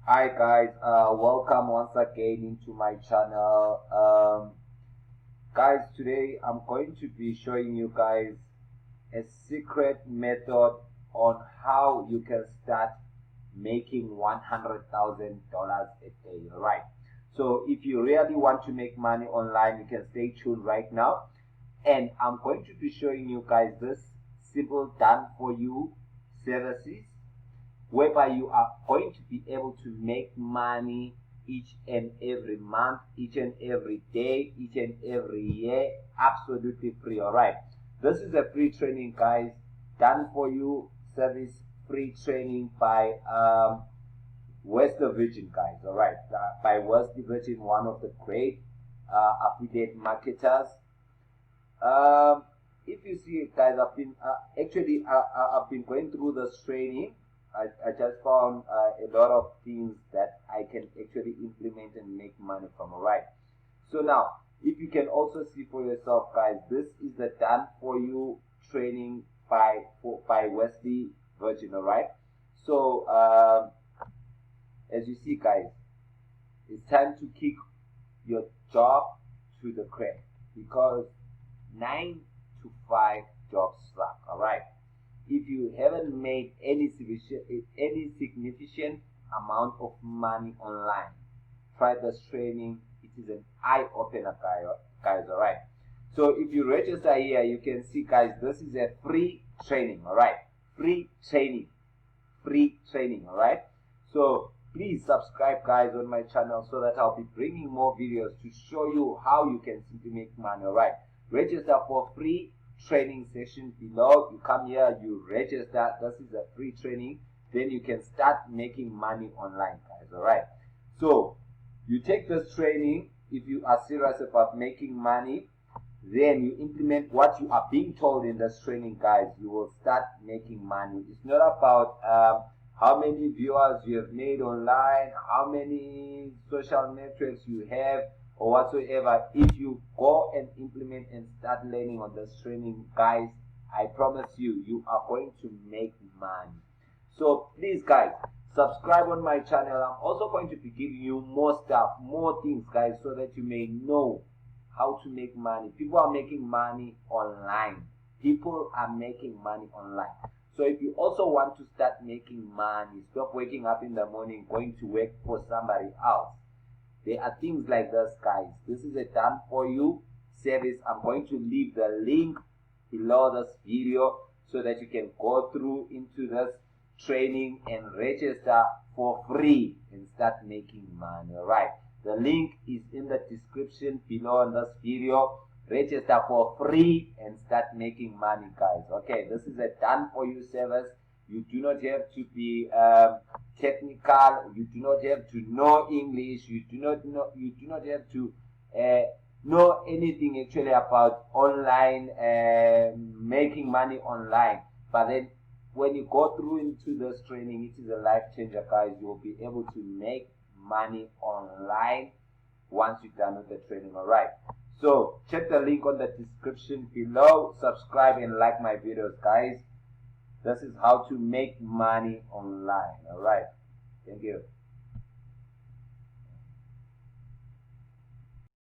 Hi guys, welcome once again into my channel. Guys, today I'm going to be showing you guys a secret method on how you can start making $100,000 a day. Right? So if you really want to make money online, you can stay tuned right now. And I'm going to be showing you guys this simple done for you services whereby you are going to be able to make money each and every month, each and every day, each and every year, absolutely free. All right, this is a free training, guys, done for you service, free training by Western Virgin, guys. All right, by Western Virgin, one of the great affiliate marketers. um, if you see it, guys, I've been I've been going through this training. I just found a lot of things that I can actually implement and make money from. All right, so now if you can also see for yourself, guys, this is the done for you training by Wesley Virgin. All right, so as you see, guys, it's time to kick your job to the curb because 9 to 5 jobs suck. All right, if you haven't made any significant amount of money online, try this training. It is an eye opener, guys. All right, so if you register here, you can see, guys, this is a free training. All right, free training. All right, so please subscribe, guys, on my channel so that I'll be bringing more videos to show you how you can simply make money. All right, register for free training session below. You come here, you register. This is a free training, then you can start making money online, guys. All right, so you take this training. If you are serious about making money, then you implement what you are being told in this training, guys. You will start making money. It's not about how many viewers you have made online, how many social networks you have, or whatsoever. If you go and implement and start learning on this training, guys, I promise you, you are going to make money. So please, guys, subscribe on my channel. I'm also going to be giving you more stuff, more things, guys, so that you may know how to make money. People are making money online. People are making money online. So if you also want to start making money, stop waking up in the morning going to work for somebody else. There are things like this, guys. This is a done for you service. I'm going to leave the link below this video so that you can go through into this training and register for free and start making money. All right, the link is in the description below on this video. Register for free and start making money, guys. Okay, this is a done for you service. You do not have to be technical. You do not have to know English. You do not have to know anything actually about online making money online. But then when you go through into this training, it is a life changer, guys. You will be able to make money online once you're done with the training. All right, so check the link on the description below. Subscribe and like my videos, guys. This is how to make money online. All right, thank you.